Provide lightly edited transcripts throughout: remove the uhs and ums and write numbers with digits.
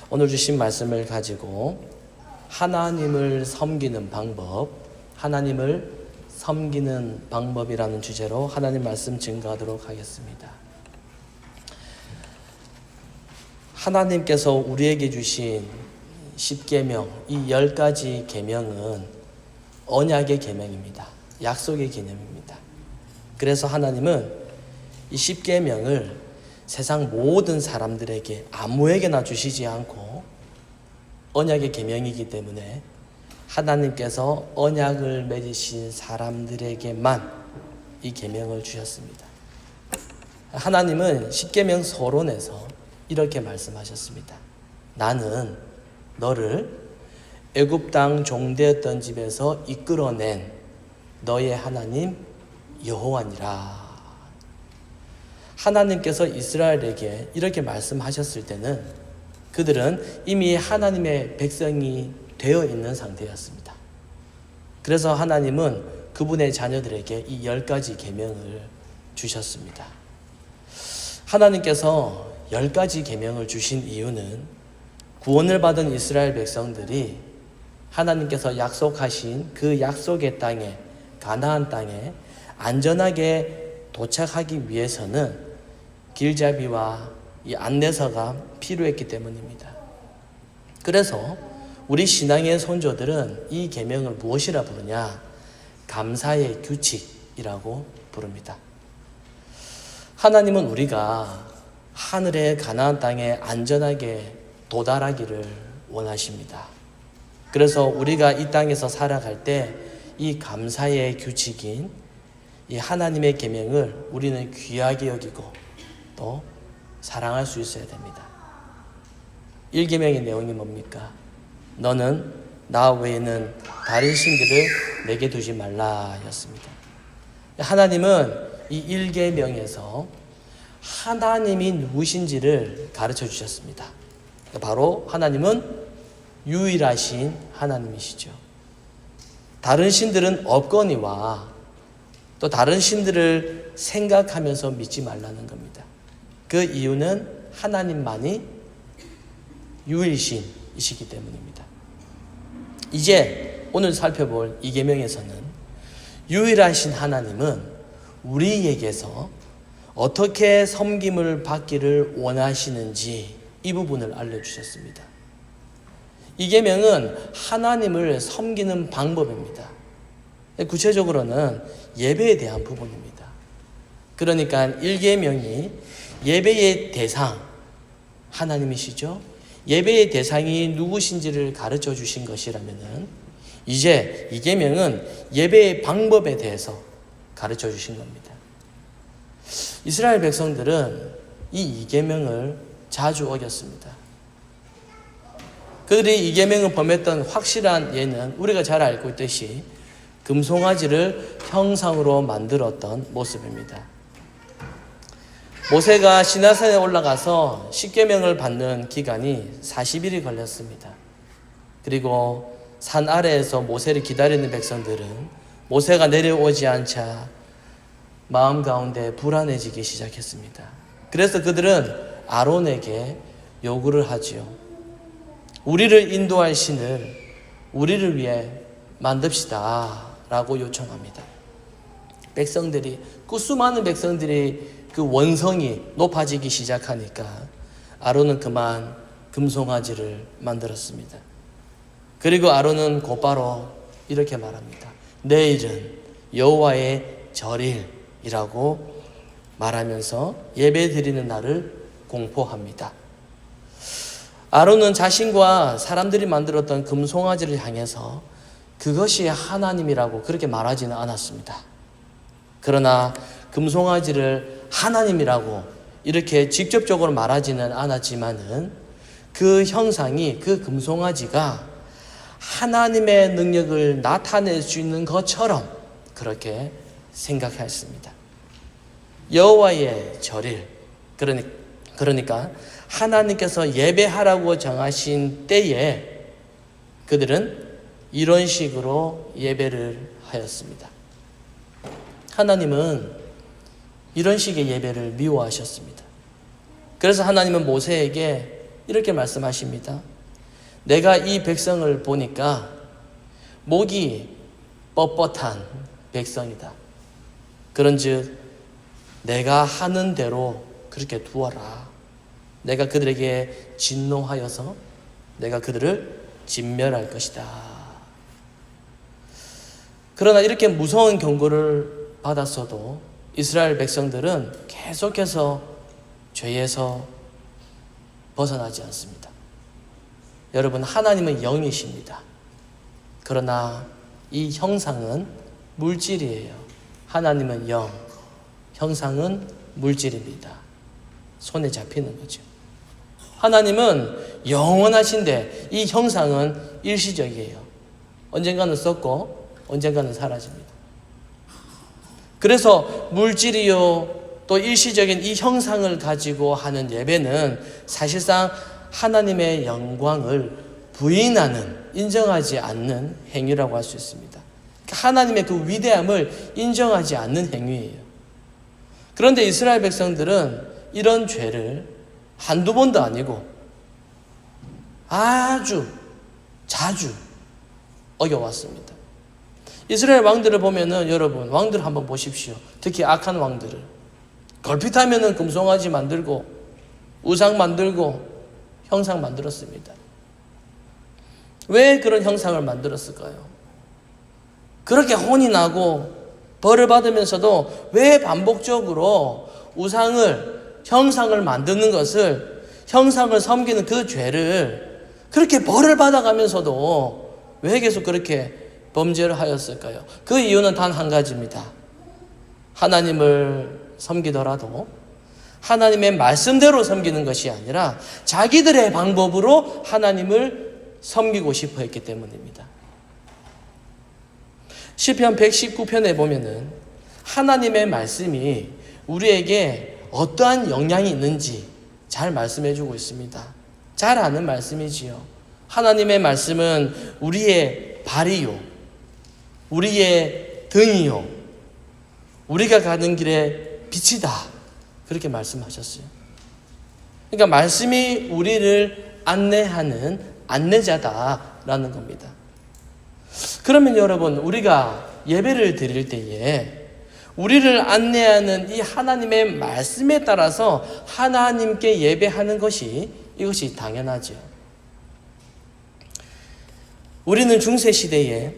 오늘 주신 말씀을 가지고 하나님을 섬기는 방법, 하나님을 섬기는 방법이라는 주제로 하나님 말씀 증거하도록 하겠습니다. 하나님께서 우리에게 주신 10계명, 이 10가지 계명은 언약의 계명입니다. 약속의 개념입니다. 그래서 하나님은 이 10계명을 세상 모든 사람들에게 아무에게나 주시지 않고 언약의 계명이기 때문에 하나님께서 언약을 맺으신 사람들에게만 이 계명을 주셨습니다. 하나님은 10계명 서론에서 이렇게 말씀하셨습니다. 나는 너를 애굽 땅 종되었던 집에서 이끌어낸 너의 하나님 여호와니라. 하나님께서 이스라엘에게 이렇게 말씀하셨을 때는 그들은 이미 하나님의 백성이 되어 있는 상태였습니다. 그래서 하나님은 그분의 자녀들에게 이 10가지 계명을 주셨습니다. 하나님께서 10가지 계명을 주신 이유는 구원을 받은 이스라엘 백성들이 하나님께서 약속하신 그 약속의 땅에, 가나안 땅에 안전하게 도착하기 위해서는 길잡이와 이 안내서가 필요했기 때문입니다. 그래서 우리 신앙의 선조들은 이 계명을 무엇이라 부르냐? 감사의 규칙이라고 부릅니다. 하나님은 우리가 하늘의 가나안 땅에 안전하게 도달하기를 원하십니다. 그래서 우리가 이 땅에서 살아갈 때 이 감사의 규칙인 이 하나님의 계명을 우리는 귀하게 여기고 또 사랑할 수 있어야 됩니다. 1계명의 내용이 뭡니까? 너는 나 외에는 다른 신들을 내게 두지 말라 였습니다. 하나님은 이 1계명에서 하나님이 누구신지를 가르쳐 주셨습니다. 바로 하나님은 유일하신 하나님이시죠. 다른 신들은 없거니와 또 다른 신들을 생각하면서 믿지 말라는 겁니다. 그 이유는 하나님만이 유일신이시기 때문입니다. 이제 오늘 살펴볼 이 계명에서는 유일하신 하나님은 우리에게서 어떻게 섬김을 받기를 원하시는지 이 부분을 알려주셨습니다. 이 계명은 하나님을 섬기는 방법입니다. 구체적으로는 예배에 대한 부분입니다. 그러니까 1계명이 예배의 대상, 하나님이시죠? 예배의 대상이 누구신지를 가르쳐 주신 것이라면 이제 2계명은 예배의 방법에 대해서 가르쳐 주신 겁니다. 이스라엘 백성들은 이 2계명을 자주 어겼습니다. 그들이 2계명을 범했던 확실한 예는 우리가 잘 알고 있듯이 금송아지를 형상으로 만들었던 모습입니다. 모세가 시내산에 올라가서 10계명을 받는 기간이 40일이 걸렸습니다. 그리고 산 아래에서 모세를 기다리는 백성들은 모세가 내려오지 않자 마음 가운데 불안해지기 시작했습니다. 그래서 그들은 아론에게 요구를 하지요. 우리를 인도할 신을 우리를 위해 만듭시다 라고 요청합니다. 그 수많은 백성들이 그 원성이 높아지기 시작하니까 아론은 그만 금송아지를 만들었습니다. 그리고 아론은 곧바로 이렇게 말합니다. 내일은 여호와의 절일이라고 말하면서 예배 드리는 날을 공포합니다. 아론은 자신과 사람들이 만들었던 금송아지를 향해서 그것이 하나님이라고 그렇게 말하지는 않았습니다. 그러나 금송아지를 하나님이라고 이렇게 직접적으로 말하지는 않았지만은 그 형상이, 그 금송아지가 하나님의 능력을 나타낼 수 있는 것처럼 그렇게 생각했습니다. 여호와의 절일, 그러니까 하나님께서 예배하라고 정하신 때에 그들은 이런 식으로 예배를 하였습니다. 하나님은 이런 식의 예배를 미워하셨습니다. 그래서 하나님은 모세에게 이렇게 말씀하십니다. 내가 이 백성을 보니까 목이 뻣뻣한 백성이다. 그런즉 내가 하는 대로 그렇게 두어라. 내가 그들에게 진노하여서 내가 그들을 진멸할 것이다. 그러나 이렇게 무서운 경고를 받았어도 이스라엘 백성들은 계속해서 죄에서 벗어나지 않습니다. 여러분, 하나님은 영이십니다. 그러나 이 형상은 물질이에요. 하나님은 영, 형상은 물질입니다. 손에 잡히는 거죠. 하나님은 영원하신데 이 형상은 일시적이에요. 언젠가는 썩고 언젠가는 사라집니다. 그래서 물질이요 또 일시적인 이 형상을 가지고 하는 예배는 사실상 하나님의 영광을 부인하는, 인정하지 않는 행위라고 할 수 있습니다. 하나님의 그 위대함을 인정하지 않는 행위예요. 그런데 이스라엘 백성들은 이런 죄를 한두 번도 아니고 아주 자주 어겨왔습니다. 이스라엘 왕들을 보면은 여러분, 왕들 한번 보십시오. 특히 악한 왕들을. 걸핏하면은 금송아지 만들고 우상 만들고 형상 만들었습니다. 왜 그런 형상을 만들었을까요? 그렇게 혼이 나고 벌을 받으면서도 왜 반복적으로 우상을, 형상을 만드는 것을, 형상을 섬기는 그 죄를 그렇게 벌을 받아가면서도 왜 계속 그렇게 범죄를 하였을까요? 그 이유는 단 한 가지입니다. 하나님을 섬기더라도 하나님의 말씀대로 섬기는 것이 아니라 자기들의 방법으로 하나님을 섬기고 싶어 했기 때문입니다. 시편 119편에 보면은 하나님의 말씀이 우리에게 어떠한 영향이 있는지 잘 말씀해 주고 있습니다. 잘 아는 말씀이지요. 하나님의 말씀은 우리의 발이요, 우리의 등이요, 우리가 가는 길에 빛이다. 그렇게 말씀하셨어요. 그러니까 말씀이 우리를 안내하는 안내자다라는 겁니다. 그러면 여러분, 우리가 예배를 드릴 때에 우리를 안내하는 이 하나님의 말씀에 따라서 하나님께 예배하는 것이, 이것이 당연하죠. 우리는 중세시대에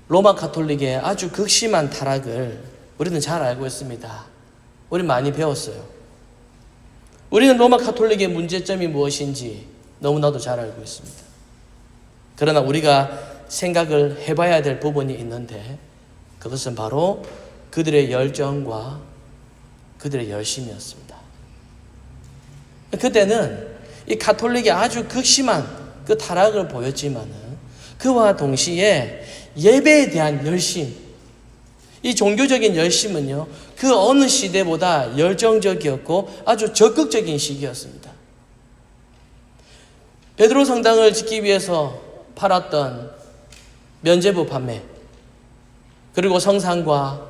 로마 가톨릭의 아주 극심한 타락을 우리는 잘 알고 있습니다. 우리 많이 배웠어요. 우리는 로마 가톨릭의 문제점이 무엇인지 너무나도 잘 알고 있습니다. 그러나 우리가 생각을 해봐야 될 부분이 있는데 그것은 바로 그들의 열정과 그들의 열심이었습니다. 그때는 이 가톨릭이 아주 극심한 그 타락을 보였지만은 그와 동시에 예배에 대한 열심, 이 종교적인 열심은요, 그 어느 시대보다 열정적이었고 아주 적극적인 시기였습니다. 베드로 성당을 짓기 위해서 팔았던 면죄부 판매, 그리고 성상과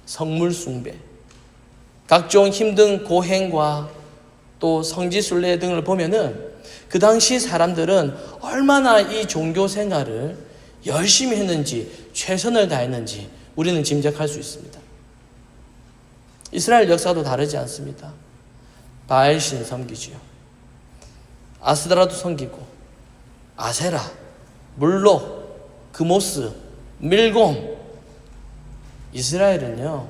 성물 숭배, 각종 힘든 고행과 또 성지순례 등을 보면은 그 당시 사람들은 얼마나 이 종교 생활을 열심히 했는지, 최선을 다했는지 우리는 짐작할 수 있습니다. 이스라엘 역사도 다르지 않습니다. 바알신 섬기지요. 아스다라도 섬기고, 아세라, 물록, 그모스, 밀곰. 이스라엘은요,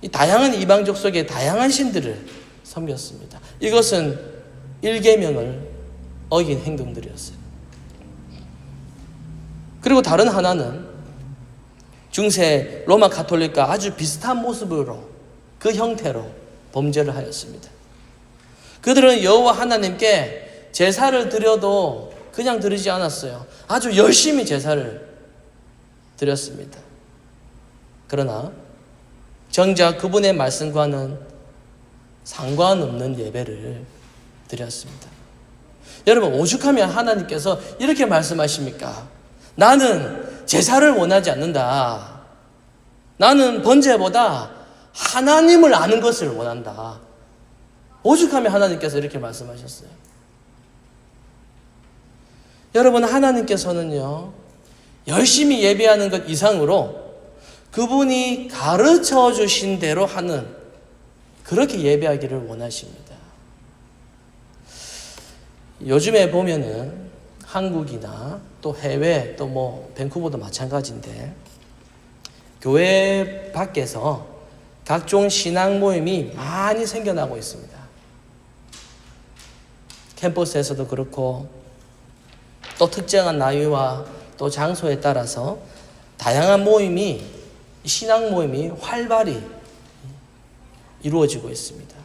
이 다양한 이방족 속에 다양한 신들을 섬겼습니다. 이것은 일계명을 어긴 행동들이었어요. 그리고 다른 하나는 중세 로마 가톨릭과 아주 비슷한 모습으로, 그 형태로 범죄를 하였습니다. 그들은 여호와 하나님께 제사를 드려도 그냥 드리지 않았어요. 아주 열심히 제사를 드렸습니다. 그러나 정작 그분의 말씀과는 상관없는 예배를 드렸습니다. 여러분, 오죽하면 하나님께서 이렇게 말씀하십니까? 나는 제사를 원하지 않는다. 나는 번제보다 하나님을 아는 것을 원한다. 오죽하면 하나님께서 이렇게 말씀하셨어요. 여러분, 하나님께서는요, 열심히 예배하는 것 이상으로 그분이 가르쳐 주신 대로 하는, 그렇게 예배하기를 원하십니다. 요즘에 보면은 한국이나 또 해외, 또 뭐 밴쿠버도 마찬가지인데, 교회 밖에서 각종 신앙 모임이 많이 생겨나고 있습니다. 캠퍼스에서도 그렇고, 또 특정한 나이와 또 장소에 따라서 다양한 모임이, 신앙 모임이 활발히 이루어지고 있습니다.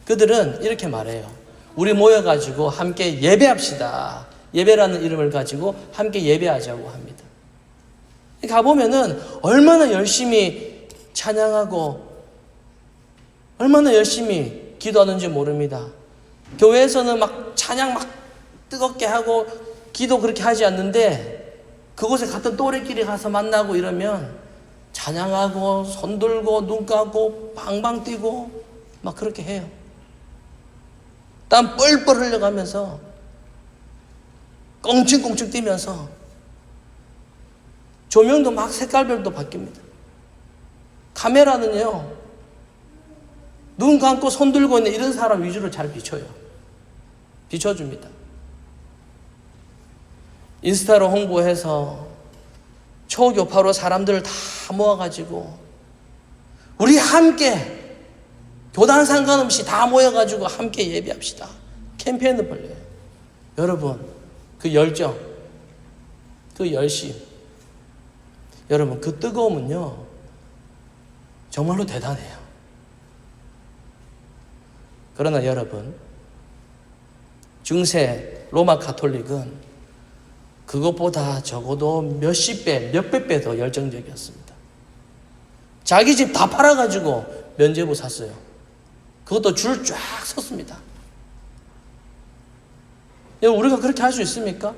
그들은 이렇게 말해요. 우리 모여가지고 함께 예배합시다. 예배라는 이름을 가지고 함께 예배하자고 합니다. 가보면은 얼마나 열심히 찬양하고 얼마나 열심히 기도하는지 모릅니다. 교회에서는 막 찬양 막 뜨겁게 하고 기도 그렇게 하지 않는데, 그곳에 같은 또래끼리 가서 만나고 이러면 찬양하고 손 들고 눈 감고 방방 뛰고 막 그렇게 해요. 땀 뻘뻘 흘려가면서 꽁충꽁충 뛰면서 조명도 막 색깔별도 바뀝니다. 카메라는요, 눈 감고 손 들고 있는 이런 사람 위주로 잘 비춰요. 비춰줍니다. 인스타로 홍보해서 초교파로 사람들을 다 모아가지고 우리 함께 교단 상관없이 다 모여가지고 함께 예배합시다. 캠페인을 벌려요. 여러분, 그 열정, 그 열심, 여러분, 그 뜨거움은요, 정말로 대단해요. 그러나 여러분, 중세 로마 가톨릭은 그것보다 적어도 몇십 배, 몇백 배 더 열정적이었습니다. 자기 집 다 팔아가지고 면죄부 샀어요. 그것도 줄 쫙 섰습니다. 여러분, 우리가 그렇게 할 수 있습니까?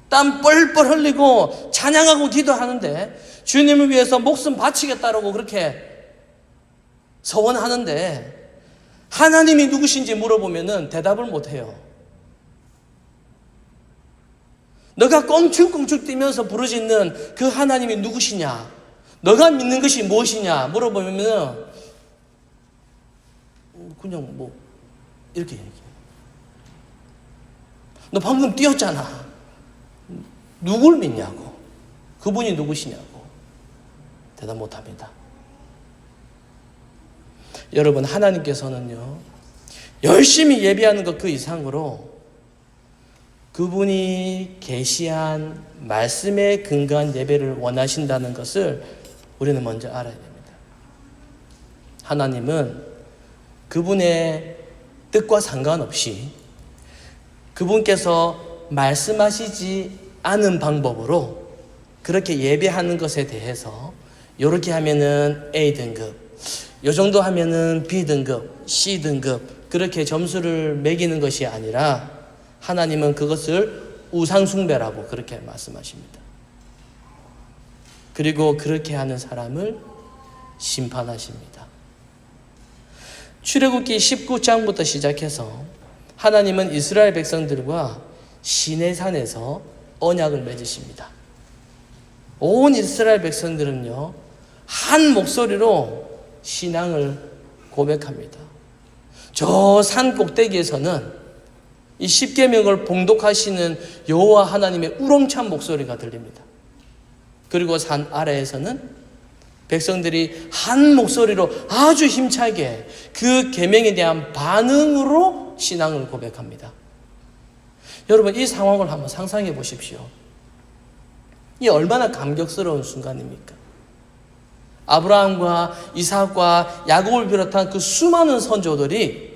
땀 뻘뻘 흘리고 찬양하고 기도하는데, 주님을 위해서 목숨 바치겠다라고 그렇게 서원하는데, 하나님이 누구신지 물어보면은 대답을 못해요. 너가 꽁충꽁충 뛰면서 부르짖는 그 하나님이 누구시냐? 너가 믿는 것이 무엇이냐? 물어보면은 그냥 뭐 이렇게 얘기해요. 너 방금 뛰었잖아. 누굴 믿냐고. 그분이 누구시냐고. 대답 못합니다. 여러분, 하나님께서는요, 열심히 예배하는 것 그 이상으로 그분이 계시한 말씀에 근거한 예배를 원하신다는 것을 우리는 먼저 알아야 됩니다. 하나님은 그분의 뜻과 상관없이 그분께서 말씀하시지 않은 방법으로 그렇게 예배하는 것에 대해서 이렇게 하면은 A등급, 이 정도 하면은 B등급, C등급, 그렇게 점수를 매기는 것이 아니라 하나님은 그것을 우상숭배라고 그렇게 말씀하십니다. 그리고 그렇게 하는 사람을 심판하십니다. 출애굽기 19장부터 시작해서 하나님은 이스라엘 백성들과 시내산에서 언약을 맺으십니다. 온 이스라엘 백성들은요, 한 목소리로 신앙을 고백합니다. 저 산 꼭대기에서는 이 십계명을 봉독하시는 여호와 하나님의 우렁찬 목소리가 들립니다. 그리고 산 아래에서는 백성들이 한 목소리로 아주 힘차게 그 계명에 대한 반응으로 신앙을 고백합니다. 여러분, 이 상황을 한번 상상해 보십시오. 이 얼마나 감격스러운 순간입니까? 아브라함과 이삭과 야곱을 비롯한 그 수많은 선조들이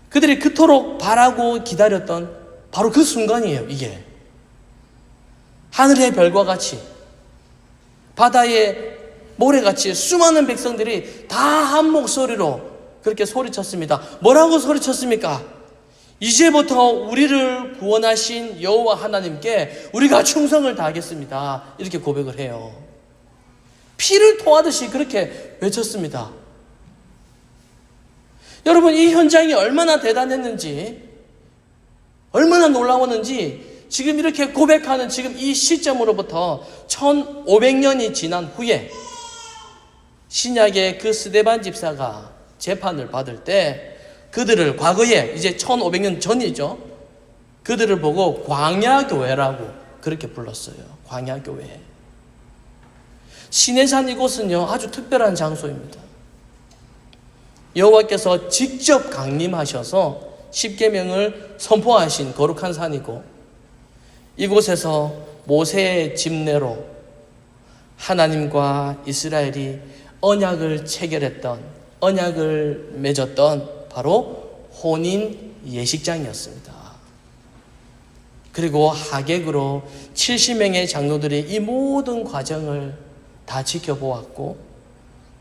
그들이 그토록 바라고 기다렸던 바로 그 순간이에요. 이게 하늘의 별과 같이 바다의 모래같이 수많은 백성들이 다 한 목소리로 그렇게 소리쳤습니다. 뭐라고 소리쳤습니까? 이제부터 우리를 구원하신 여호와 하나님께 우리가 충성을 다하겠습니다. 이렇게 고백을 해요. 피를 토하듯이 그렇게 외쳤습니다. 여러분, 이 현장이 얼마나 대단했는지 얼마나 놀라웠는지 지금 이렇게 고백하는 지금 이 시점으로부터 1500년이 지난 후에 신약의 그 스데반 집사가 재판을 받을 때 그들을 과거에 이제 1500년 전이죠. 그들을 보고 광야교회라고 그렇게 불렀어요. 광야교회. 시내산 이곳은요 아주 특별한 장소입니다. 여호와께서 직접 강림하셔서 십계명을 선포하신 거룩한 산이고, 이곳에서 모세의 집례로 하나님과 이스라엘이 언약을 체결했던, 언약을 맺었던 바로 혼인 예식장이었습니다. 그리고 하객으로 70명의 장로들이 이 모든 과정을 다 지켜보았고,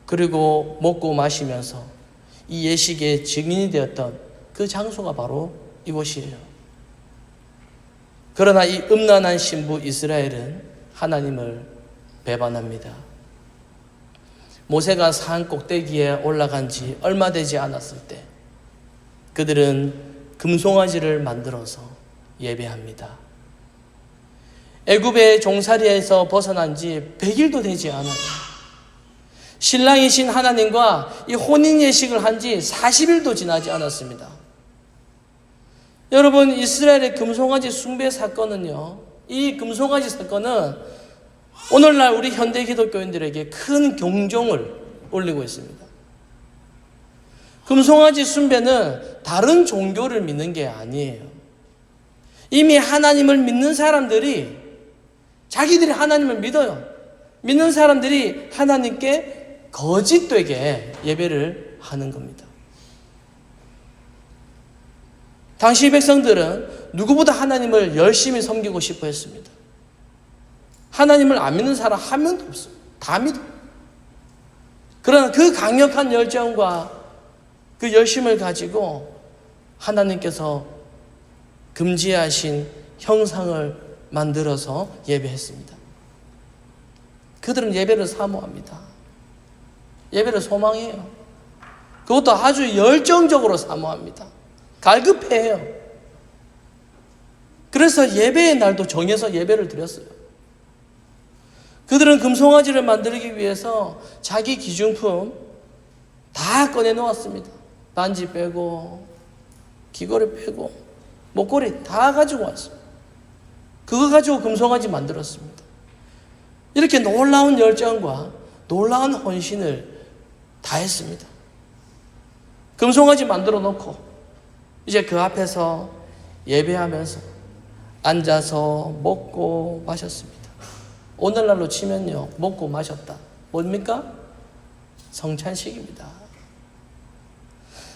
그리고 먹고 마시면서 이 예식의 증인이 되었던 그 장소가 바로 이곳이에요. 그러나 이 음란한 신부 이스라엘은 하나님을 배반합니다. 모세가 산 꼭대기에 올라간 지 얼마 되지 않았을 때 그들은 금송아지를 만들어서 예배합니다. 애굽의 종살이에서 벗어난 지 100일도 되지 않아요. 신랑이신 하나님과 이 혼인 예식을 한 지 40일도 지나지 않았습니다. 여러분, 이스라엘의 금송아지 숭배 사건은요, 이 금송아지 사건은 오늘날 우리 현대 기독교인들에게 큰 경종을 울리고 있습니다. 금송아지 숭배는 다른 종교를 믿는 게 아니에요. 이미 하나님을 믿는 사람들이, 자기들이 하나님을 믿어요. 믿는 사람들이 하나님께 거짓되게 예배를 하는 겁니다. 당시 백성들은 누구보다 하나님을 열심히 섬기고 싶어 했습니다. 하나님을 안 믿는 사람 한 명도 없어요. 다 믿어. 그러나 그 강력한 열정과 그 열심을 가지고 하나님께서 금지하신 형상을 만들어서 예배했습니다. 그들은 예배를 사모합니다. 예배를 소망해요. 그것도 아주 열정적으로 사모합니다. 갈급해요. 그래서 예배의 날도 정해서 예배를 드렸어요. 그들은 금송아지를 만들기 위해서 자기 기중품 다 꺼내놓았습니다. 반지 빼고 귀걸이 빼고 목걸이 다 가지고 왔어요. 그거 가지고 금송아지 만들었습니다. 이렇게 놀라운 열정과 놀라운 헌신을 다했습니다. 금송아지 만들어 놓고 이제 그 앞에서 예배하면서 앉아서 먹고 마셨습니다. 오늘날로 치면요, 먹고 마셨다. 뭡니까? 성찬식입니다.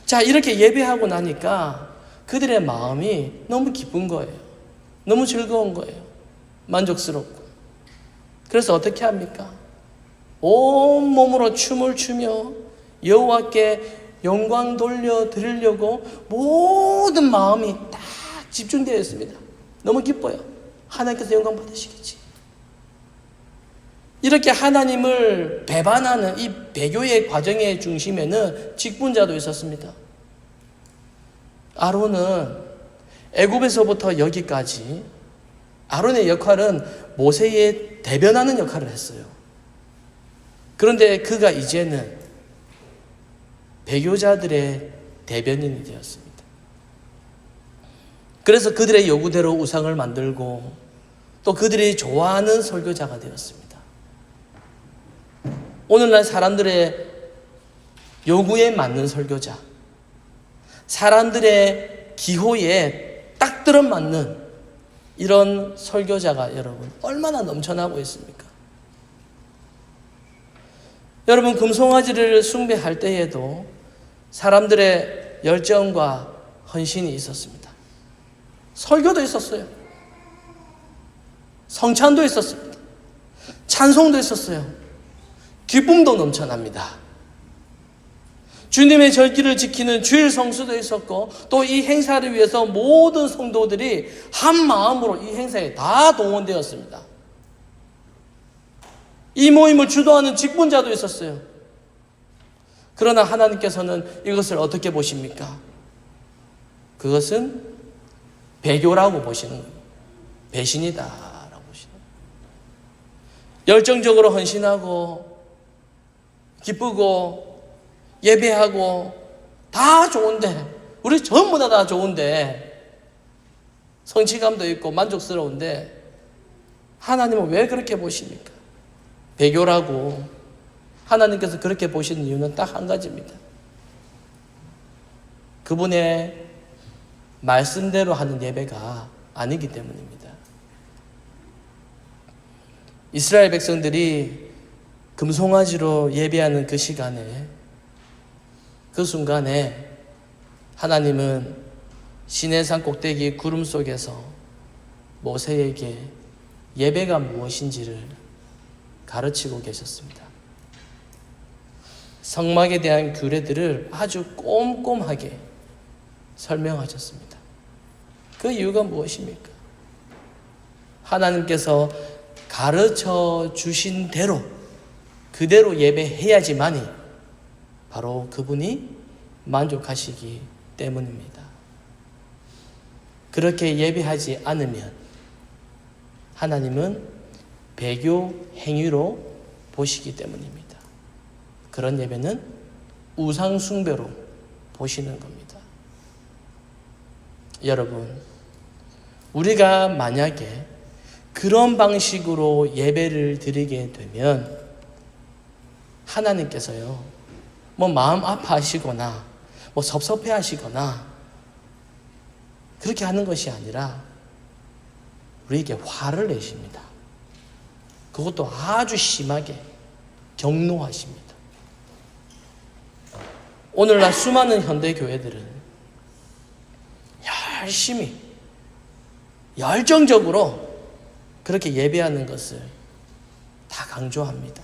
자, 이렇게 예배하고 나니까 그들의 마음이 너무 기쁜 거예요. 너무 즐거운 거예요. 만족스럽고. 그래서 어떻게 합니까? 온 몸으로 춤을 추며 여호와께 영광 돌려 드리려고 모든 마음이 딱 집중되어 있습니다. 너무 기뻐요. 하나님께서 영광 받으시겠지. 이렇게 하나님을 배반하는 이 배교의 과정의 중심에는 직분자도 있었습니다. 아론은 애굽에서부터 여기까지 아론의 역할은 모세의 대변하는 역할을 했어요. 그런데 그가 이제는 배교자들의 대변인이 되었습니다. 그래서 그들의 요구대로 우상을 만들고 또 그들이 좋아하는 설교자가 되었습니다. 오늘날 사람들의 요구에 맞는 설교자, 사람들의 기호에 딱 들어맞는 이런 설교자가 여러분 얼마나 넘쳐나고 있습니까? 여러분, 금송아지를 숭배할 때에도 사람들의 열정과 헌신이 있었습니다. 설교도 있었어요. 성찬도 있었습니다. 찬송도 있었어요. 기쁨도 넘쳐납니다. 주님의 절기를 지키는 주일 성수도 있었고, 또 이 행사를 위해서 모든 성도들이 한 마음으로 이 행사에 다 동원되었습니다. 이 모임을 주도하는 직분자도 있었어요. 그러나 하나님께서는 이것을 어떻게 보십니까? 그것은 배교라고 보시는 거예요. 배신이다라고 보시는 거예요. 열정적으로 헌신하고 기쁘고 예배하고 다 좋은데, 우리 전부 다 좋은데, 성취감도 있고 만족스러운데 하나님은 왜 그렇게 보십니까? 배교라고 하나님께서 그렇게 보시는 이유는 딱 한 가지입니다. 그분의 말씀대로 하는 예배가 아니기 때문입니다. 이스라엘 백성들이 금송아지로 예배하는 그 시간에, 그 순간에 하나님은 시내산 꼭대기 구름 속에서 모세에게 예배가 무엇인지를 가르치고 계셨습니다. 성막에 대한 규례들을 아주 꼼꼼하게 설명하셨습니다. 그 이유가 무엇입니까? 하나님께서 가르쳐 주신 대로 그대로 예배해야지만이 바로 그분이 만족하시기 때문입니다. 그렇게 예배하지 않으면 하나님은 배교 행위로 보시기 때문입니다. 그런 예배는 우상 숭배로 보시는 겁니다. 여러분, 우리가 만약에 그런 방식으로 예배를 드리게 되면 하나님께서요, 마음 아파하시거나 섭섭해하시거나 그렇게 하는 것이 아니라 우리에게 화를 내십니다. 그것도 아주 심하게 경노하십니다. 오늘날 수많은 현대 교회들은 열심히 열정적으로 그렇게 예배하는 것을 다 강조합니다.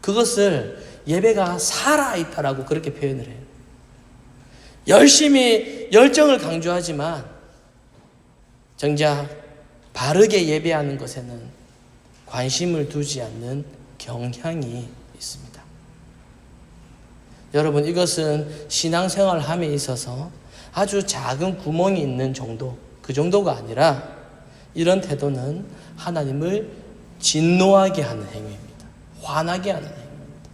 그것을 예배가 살아있다라고 그렇게 표현을 해요. 열심히 열정을 강조하지만 정작 바르게 예배하는 것에는 관심을 두지 않는 경향이 있습니다. 여러분, 이것은 신앙생활 함에 있어서 아주 작은 구멍이 있는 정도, 그 정도가 아니라 이런 태도는 하나님을 진노하게 하는 행위입니다. 화나게 하는 행위입니다.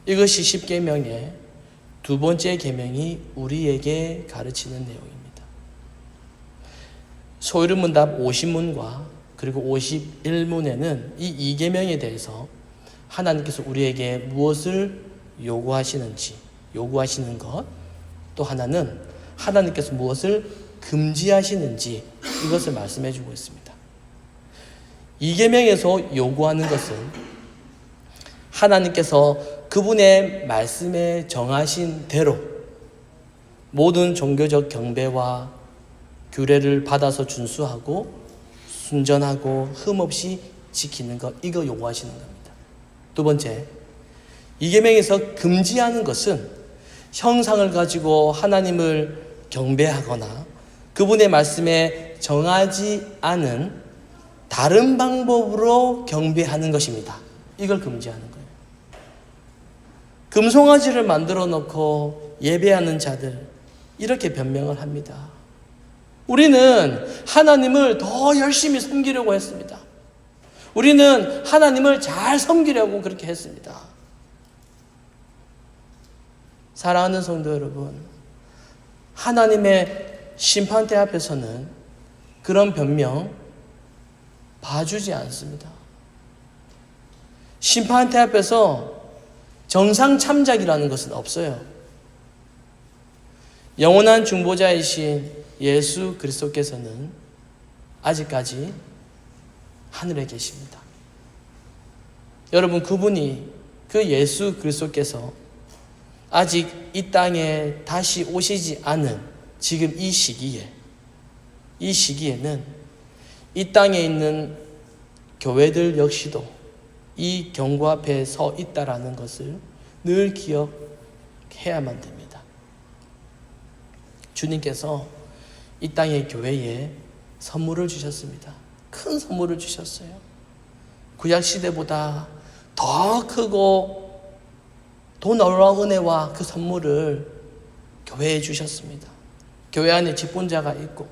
이것이 십계명의 두 번째 계명이 우리에게 가르치는 내용입니다. 소위문답 50문과 그리고 51문에는 이 2계명에 대해서 하나님께서 우리에게 무엇을 요구하시는 것, 또 하나는 하나님께서 무엇을 금지하시는지 이것을 말씀해 주고 있습니다. 2계명에서 요구하는 것은 하나님께서 그분의 말씀에 정하신 대로 모든 종교적 경배와 규례를 받아서 준수하고 순전하고 흠없이 지키는 것, 이거 요구하시는 겁니다. 두 번째, 2계명에서 금지하는 것은 형상을 가지고 하나님을 경배하거나 그분의 말씀에 정하지 않은 다른 방법으로 경배하는 것입니다. 이걸 금지하는 거예요. 금송아지를 만들어 놓고 예배하는 자들, 이렇게 변명을 합니다. 우리는 하나님을 더 열심히 섬기려고 했습니다. 우리는 하나님을 잘 섬기려고 그렇게 했습니다. 사랑하는 성도 여러분, 하나님의 심판대 앞에서는 그런 변명 봐주지 않습니다. 심판대 앞에서 정상 참작이라는 것은 없어요. 영원한 중보자이신 예수 그리스도께서는 아직까지 하늘에 계십니다. 여러분, 그분이, 그 예수 그리스도께서 아직 이 땅에 다시 오시지 않은 지금 이 시기에는 이 땅에 있는 교회들 역시도 이 경고 앞에 서 있다라는 것을 늘 기억해야만 됩니다. 주님께서 이 땅의 교회에 선물을 주셨습니다. 큰 선물을 주셨어요. 구약 시대보다 더 크고 더 놀라운 은혜와 그 선물을 교회에 주셨습니다. 교회 안에 직분자가 있고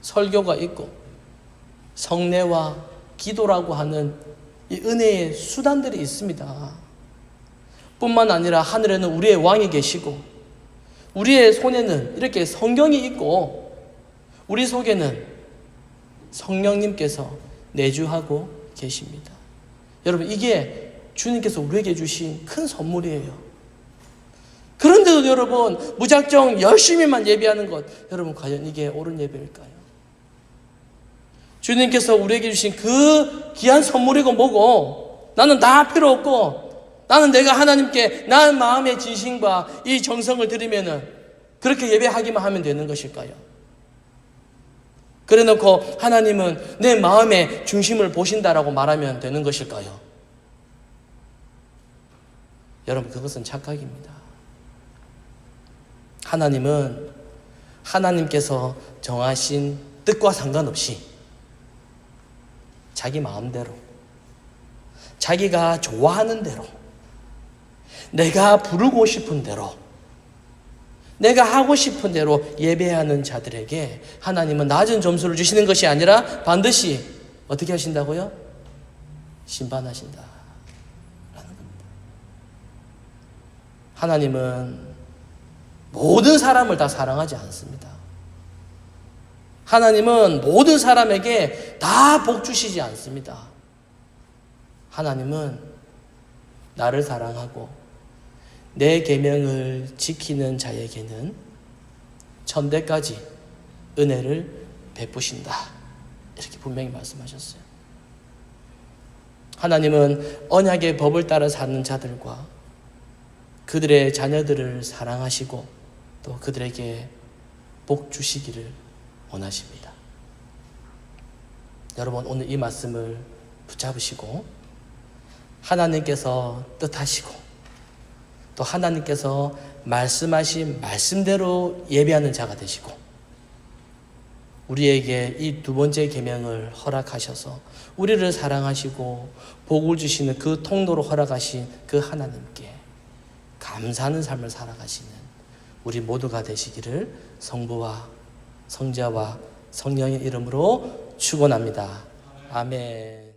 설교가 있고 성례와 기도라고 하는 이 은혜의 수단들이 있습니다. 뿐만 아니라 하늘에는 우리의 왕이 계시고 우리의 손에는 이렇게 성경이 있고 우리 속에는 성령님께서 내주하고 계십니다. 여러분, 이게 주님께서 우리에게 주신 큰 선물이에요. 그런데도 여러분, 무작정 열심히만 예배하는 것, 여러분 과연 이게 옳은 예배일까요? 주님께서 우리에게 주신 그 귀한 선물이고 뭐고, 나는 다 필요 없고 나는 내가 하나님께 나의 마음의 진심과 이 정성을 드리면은 그렇게 예배하기만 하면 되는 것일까요? 그래 놓고 하나님은 내 마음의 중심을 보신다라고 말하면 되는 것일까요? 여러분, 그것은 착각입니다. 하나님은 하나님께서 정하신 뜻과 상관없이 자기 마음대로, 자기가 좋아하는 대로, 내가 부르고 싶은 대로, 내가 하고 싶은 대로 예배하는 자들에게 하나님은 낮은 점수를 주시는 것이 아니라 반드시 어떻게 하신다고요? 심판하신다 라는 겁니다. 하나님은 모든 사람을 다 사랑하지 않습니다. 하나님은 모든 사람에게 다 복 주시지 않습니다. 하나님은 나를 사랑하고 내 계명을 지키는 자에게는 천대까지 은혜를 베푸신다. 이렇게 분명히 말씀하셨어요. 하나님은 언약의 법을 따라 사는 자들과 그들의 자녀들을 사랑하시고 또 그들에게 복 주시기를 원하십니다. 여러분, 오늘 이 말씀을 붙잡으시고 하나님께서 뜻하시고 또 하나님께서 말씀하신 말씀대로 예배하는 자가 되시고 우리에게 이 두 번째 계명을 허락하셔서 우리를 사랑하시고 복을 주시는 그 통로로 허락하신 그 하나님께 감사하는 삶을 살아가시는 우리 모두가 되시기를 성부와 성자와 성령의 이름으로 축원합니다. 아멘.